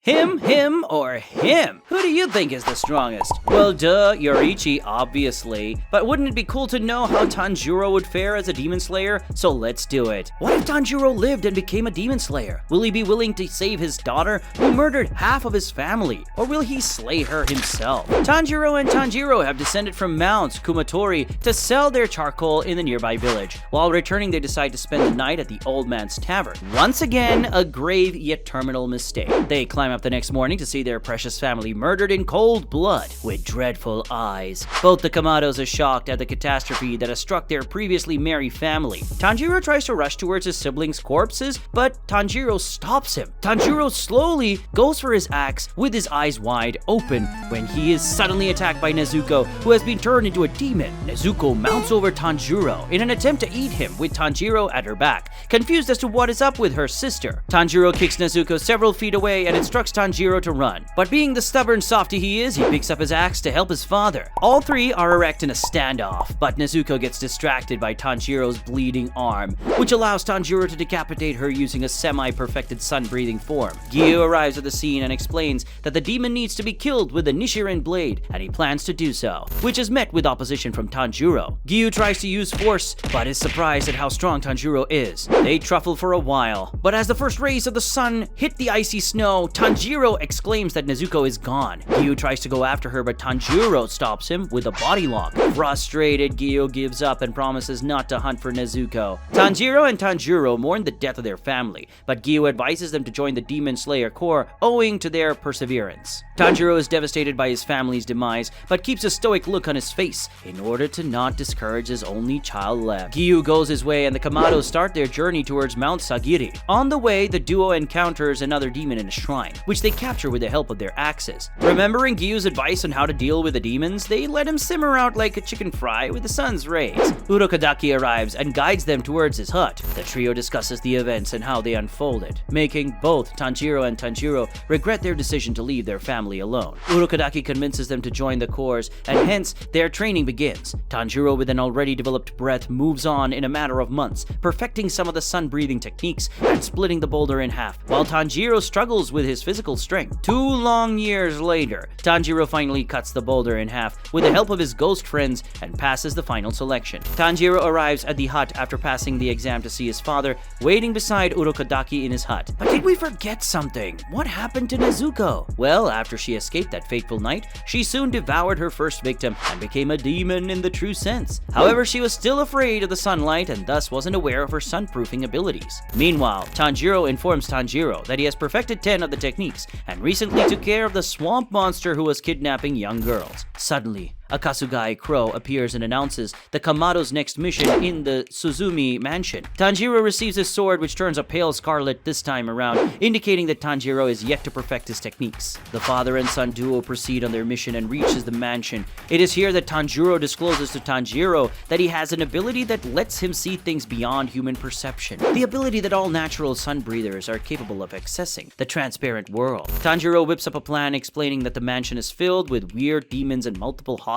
Him, or him? Who do you think is the strongest? Well, duh, Yoriichi, obviously. But wouldn't it be cool to know how Tanjiro would fare as a demon slayer? So let's do it. What if Tanjiro lived and became a demon slayer? Will he be willing to save his daughter, who murdered half of his family? Or will he slay her himself? Tanjiro and Tanjiro have descended from Mount Kumatori to sell their charcoal in the nearby village. While returning, they decide to spend the night at the old man's tavern. Once again, a grave yet terminal mistake. They climb up the next morning to see their precious family murdered in cold blood with dreadful eyes. Both the Kamados are shocked at the catastrophe that has struck their previously merry family. Tanjiro tries to rush towards his siblings' corpses, but Tanjiro stops him. Tanjiro slowly goes for his axe with his eyes wide open when he is suddenly attacked by Nezuko, who has been turned into a demon. Nezuko mounts over Tanjiro in an attempt to eat him, with Tanjiro at her back, confused as to what is up with her sister. Tanjiro kicks Nezuko several feet away and instructs Tanjiro to run. But being the stubborn softy he is, he picks up his axe to help his father. All three are erect in a standoff, but Nezuko gets distracted by Tanjiro's bleeding arm, which allows Tanjiro to decapitate her using a semi-perfected sun-breathing form. Giyu arrives at the scene and explains that the demon needs to be killed with a Nichiren blade, and he plans to do so, which is met with opposition from Tanjiro. Giyu tries to use force, but is surprised at how strong Tanjiro is. They truffle for a while, but as the first rays of the sun hit the icy snow, Tanjiro exclaims that Nezuko is gone. Giyu tries to go after her, but Tanjiro stops him with a body lock. Frustrated, Giyu gives up and promises not to hunt for Nezuko. Tanjiro and Tanjiro mourn the death of their family, but Giyu advises them to join the Demon Slayer Corps owing to their perseverance. Tanjiro is devastated by his family's demise, but keeps a stoic look on his face in order to not discourage his only child left. Giyu goes his way and the Kamados start their journey towards Mount Sagiri. On the way, the duo encounters another demon in a shrine, which they capture with the help of their axes. Remembering Giyu's advice on how to deal with the demons, they let him simmer out like a chicken fry with the sun's rays. Urokodaki arrives and guides them towards his hut. The trio discusses the events and how they unfolded, making both Tanjiro and Tanjiro regret their decision to leave their family alone. Urokodaki convinces them to join the corps, and hence their training begins. Tanjiro, with an already developed breath, moves on in a matter of months, perfecting some of the sun-breathing techniques and splitting the boulder in half, while Tanjiro struggles with his physical strength. 2 long years later, Tanjiro finally cuts the boulder in half with the help of his ghost friends and passes the final selection. Tanjiro arrives at the hut after passing the exam to see his father waiting beside Urokodaki in his hut. But did we forget something? What happened to Nezuko? Well, after she escaped that fateful night, she soon devoured her first victim and became a demon in the true sense. However, she was still afraid of the sunlight and thus wasn't aware of her sunproofing abilities. Meanwhile, Tanjiro informs Tanjiro that he has perfected 10 of the techniques and recently took care of the swamp monster who was kidnapping young girls. Suddenly, a Kasugai crow appears and announces the Kamado's next mission in the Suzumi mansion. Tanjiro receives his sword, which turns a pale scarlet this time around, indicating that Tanjiro is yet to perfect his techniques. The father and son duo proceed on their mission and reaches the mansion. It is here that Tanjiro discloses to Tanjiro that he has an ability that lets him see things beyond human perception. The ability that all natural sun breathers are capable of accessing, the transparent world. Tanjiro whips up a plan explaining that the mansion is filled with weird demons and multiple hostages.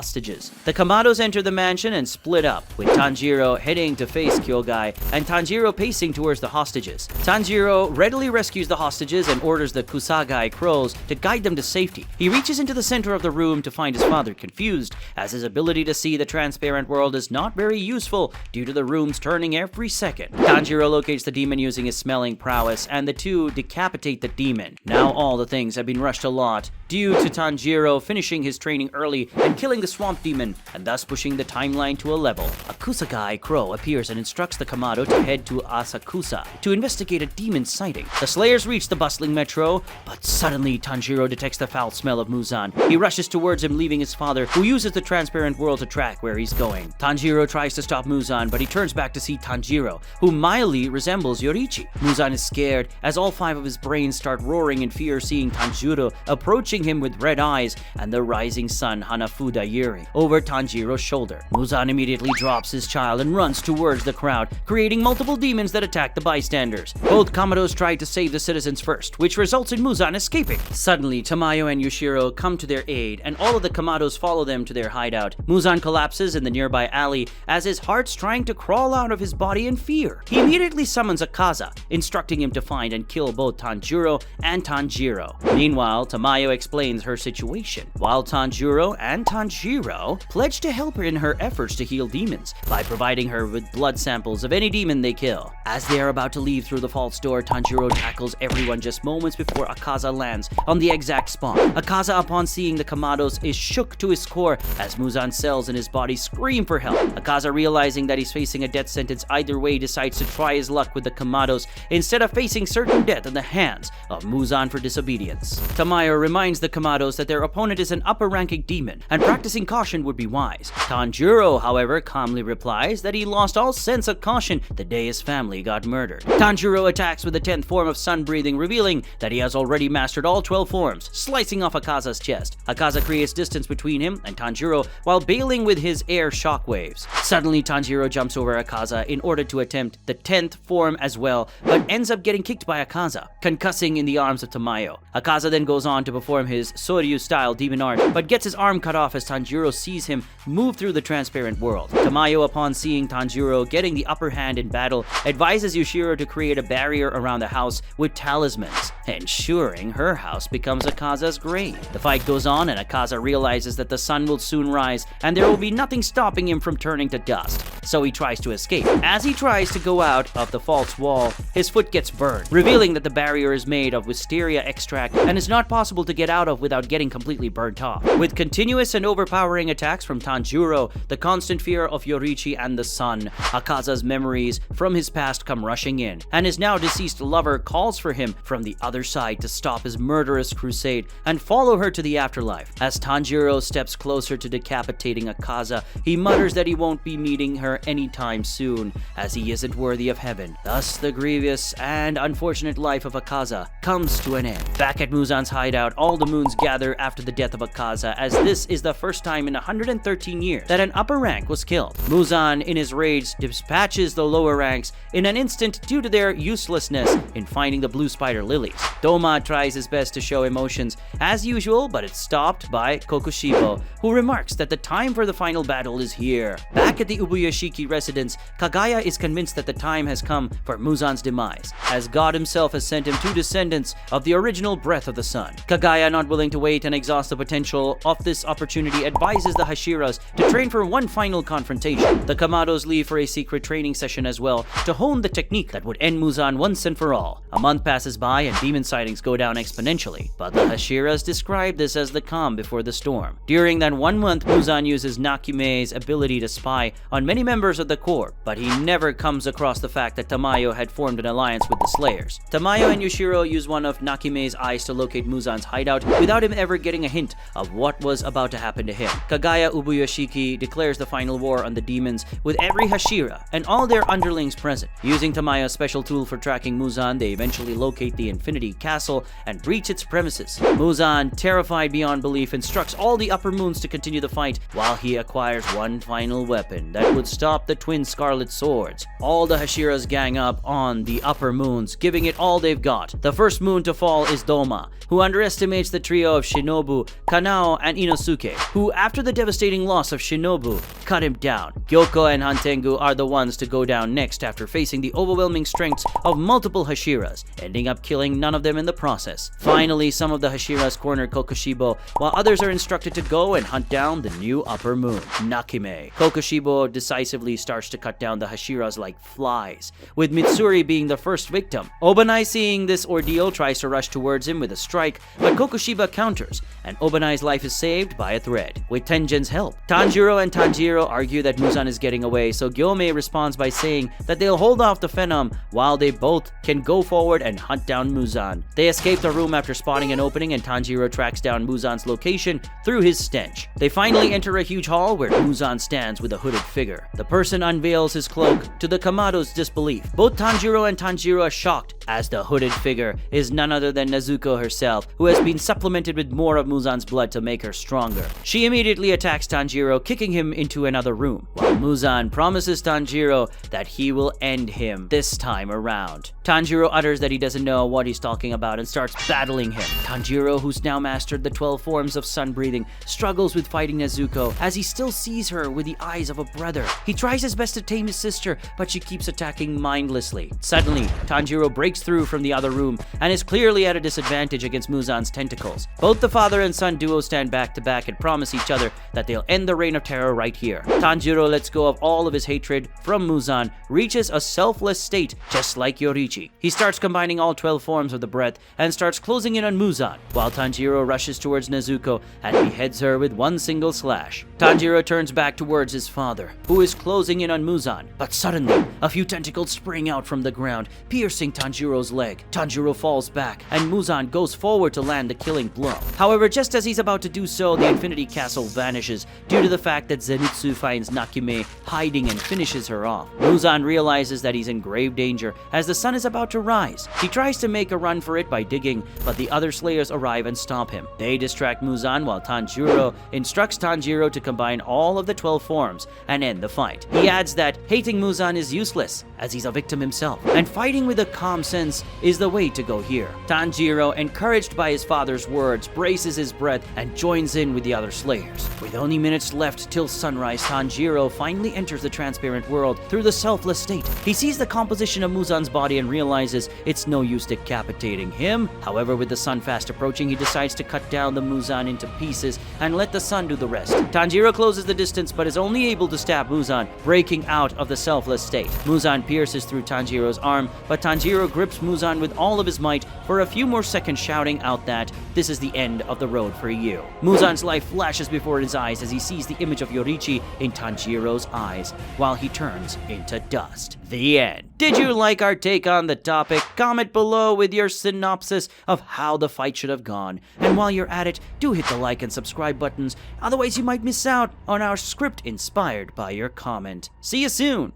The Kamados enter the mansion and split up, with Tanjiro heading to face Kyogai and Tanjiro pacing towards the hostages. Tanjiro readily rescues the hostages and orders the Kusagai crows to guide them to safety. He reaches into the center of the room to find his father confused, as his ability to see the transparent world is not very useful due to the rooms turning every second. Tanjiro locates the demon using his smelling prowess, and the two decapitate the demon. Now all the things have been rushed a lot due to Tanjiro finishing his training early and killing the swamp demon, and thus pushing the timeline to a level. A Kusagai crow appears and instructs the Kamado to head to Asakusa to investigate a demon sighting. The slayers reach the bustling metro, but suddenly Tanjiro detects the foul smell of Muzan. He rushes towards him, leaving his father, who uses the transparent world to track where he's going. Tanjiro tries to stop Muzan, but he turns back to see Tanjiro, who mildly resembles Yoriichi. Muzan is scared as all 5 of his brains start roaring in fear, seeing Tanjiro approaching him with red eyes and the rising sun Hanafuda Yuri over Tanjiro's shoulder. Muzan immediately drops his child and runs towards the crowd, creating multiple demons that attack the bystanders. Both Kamados try to save the citizens first, which results in Muzan escaping. Suddenly, Tamayo and Yushiro come to their aid, and all of the Kamados follow them to their hideout. Muzan collapses in the nearby alley as his heart's trying to crawl out of his body in fear. He immediately summons 𝐿𝐵𝐷𝐸, instructing him to find and kill both Tanjuro and Tanjiro. Meanwhile, Tamayo explains her situation, while Tanjuro and Tanjiro pledge to help her in her efforts to heal demons by providing her with blood samples of any demon they kill. As they are about to leave through the false door, Tanjiro tackles everyone just moments before 𝐿𝐵𝐷𝐸 lands on the exact spot. 𝐿𝐵𝐷𝐸, upon seeing the Kamados, is shook to his core as Muzan's cells in his body scream for help. 𝐿𝐵𝐷𝐸, realizing that he's facing a death sentence either way, decides to try his luck with the Kamados instead of facing certain death in the hands of Muzan for disobedience. Tamayo reminds the Kamados that their opponent is an upper-ranking demon and practicing caution would be wise. Tanjiro, however, calmly replies that he lost all sense of caution the day his family got murdered. Tanjiro attacks with the 10th form of sun breathing, revealing that he has already mastered all 12 forms, slicing off 𝐿𝐵𝐷𝐸's chest. 𝐿𝐵𝐷𝐸 creates distance between him and Tanjiro while bailing with his air shockwaves. Suddenly, Tanjiro jumps over 𝐿𝐵𝐷𝐸 in order to attempt the 10th form as well, but ends up getting kicked by 𝐿𝐵𝐷𝐸, concussing in the arms of Tamayo. 𝐿𝐵𝐷𝐸 then goes on to perform his Soryu-style demon art, but gets his arm cut off as Tanjiro sees him move through the transparent world. Tamayo, upon seeing Tanjiro getting the upper hand in battle, advises Yushiro to create a barrier around the house with talismans, ensuring her house becomes 𝐿𝐵𝐷𝐸's grave. The fight goes on, and 𝐿𝐵𝐷𝐸 realizes that the sun will soon rise and there will be nothing stopping him from turning to dust, so he tries to escape. As he tries to go out of the false wall, his foot gets burned, revealing that the barrier is made of wisteria extract and is not possible to get out of without getting completely burnt off. With continuous and overpowering attacks from Tanjiro, the constant fear of Yoriichi and the sun, 𝐿𝐵𝐷𝐸's memories from his past come rushing in, and his now deceased lover calls for him from the other side to stop his murderous crusade and follow her to the afterlife. As Tanjiro steps closer to decapitating 𝐿𝐵𝐷𝐸, he mutters that he won't be meeting her anytime soon, as he isn't worthy of heaven. Thus, the grievous and unfortunate life of 𝐿𝐵𝐷𝐸 comes to an end. Back at Muzan's hideout, all the moons gather after the death of 𝐿𝐵𝐷𝐸, as this is the first time in 113 years that an upper rank was killed. Muzan, in his rage, dispatches the lower ranks in an instant due to their uselessness in finding the blue spider lilies. Doma tries his best to show emotions as usual, but it's stopped by Kokushibo, who remarks that the time for the final battle is here. Back at the Ubuyashiki residence, Kagaya is convinced that the time has come for Muzan's demise, as God himself has sent him two descendants of the original breath of the sun. Kagaya, not willing to wait and exhaust the potential of this opportunity, advises the Hashiras to train for one final confrontation. The Kamados leave for a secret training session as well to hone the technique that would end Muzan once and for all. A month passes by and demon sightings go down exponentially, but the Hashiras describe this as the calm before the storm. During that 1 month, Muzan uses 𝐿𝐵𝐷𝐸's ability to spy on many members of the Corps, but he never comes across the fact that Tamayo had formed an alliance with the Slayers. Tamayo and Yushiro use one of 𝐿𝐵𝐷𝐸's eyes to locate Muzan's hideout without him ever getting a hint of what was about to happen to him. Kagaya Ubuyashiki declares the final war on the demons with every Hashira and all their underlings present. Using Tamayo's special tool for tracking Muzan, they eventually locate the Infinity Castle and breach its premises. Muzan, terrified beyond belief, instructs all the upper moons to continue the fight while he acquires one final weapon that would stop the twin scarlet swords. All the Hashiras gang up on the upper moons, giving it all they've got. The first moon to fall is Doma, who underestimates the trio of Shinobu, Kanao, and Inosuke, who, after the devastating loss of Shinobu, cut him down. Gyoko and Hantengu are the ones to go down next after facing the overwhelming strengths of multiple Hashiras, ending up killing none of them in the process. Finally, some of the Hashiras corner Kokushibo, while others are instructed to go and hunt down the new upper moon, Nakime. Kokushibo decisively starts to cut down the Hashiras like flies, with Mitsuri being the first victim. Obanai, seeing this ordeal, tries to rush towards him with a strike, but Kokushiba counters, and Obanai's life is saved by a thread. With Tenjin's help, Tanjiro and Tanjiro argue that Muzan is getting away, so Gyome responds by saying that they'll hold off the Phenom while they both can go forward and hunt down Muzan. They escape the room after spotting an opening, and Tanjiro tracks down Muzan's location through his stench. They finally enter a huge hall where Muzan stands with a hooded figure. The person unveils his cloak to the Kamado's disbelief. Both Tanjiro and Tanjiro are shocked as the hooded figure is none other than Nezuko herself, who has been supplemented with more of Muzan's blood to make her stronger. She immediately attacks Tanjiro, kicking him into another room, while Muzan promises Tanjiro that he will end him this time around. Tanjiro utters that he doesn't know what he's talking about and starts battling him. Tanjiro, who's now mastered the 12 forms of sun breathing, struggles with fighting Nezuko as he still sees her with the eyes of a brother. He tries his best to tame his sister, but she keeps attacking mindlessly. Suddenly, Tanjiro breaks through from the other room and is clearly at a disadvantage against Muzan's tentacles. Both the father and son duo stand back to back and promise each other that they'll end the reign of terror right here. Tanjiro lets go of all of his hatred from Muzan, reaches a selfless state just like Yoruichi. He starts combining all 12 forms of the breath and starts closing in on Muzan, while Tanjiro rushes towards Nezuko and beheads her with one single slash. Tanjiro turns back towards his father, who is closing in on Muzan, but suddenly, a few tentacles spring out from the ground, piercing Tanjiro's leg. Tanjiro falls back, and Muzan goes forward to land the killing blow. However, just as he's about to do so, the Infinity Castle vanishes due to the fact that Zenitsu finds Nakime hiding and finishes her off. Muzan realizes that he's in grave danger as the sun is about to rise. He tries to make a run for it by digging, but the other Slayers arrive and stop him. They distract Muzan while Tanjiro instructs Tanjiro to combine all of the 12 forms and end the fight. He adds that hating Muzan is useless, as he's a victim himself, and fighting with a calm sense is the way to go here. Tanjiro, encouraged by his father's words, braces his breath and joins in with the other Slayers. With only minutes left till sunrise, Tanjiro finally enters the transparent world through the selfless state. He sees the composition of Muzan's body and realizes it's no use decapitating him. However, with the sun fast approaching, he decides to cut down the Muzan into pieces and let the sun do the rest. Tanjiro closes the distance but is only able to stab Muzan, breaking out of the selfless state. Muzan pierces through Tanjiro's arm, but Tanjiro grips Muzan with all of his might for a few more seconds, shouting out that this is the end of the road for you. Muzan's life flashes before his eyes as he sees the image of Yoruichi in Tanjiro's eyes, while he turns into dust. The end. Did you like our take on the topic? Comment below with your synopsis of how the fight should have gone. And while you're at it, do hit the like and subscribe buttons, otherwise you might miss out on our script inspired by your comment. See you soon!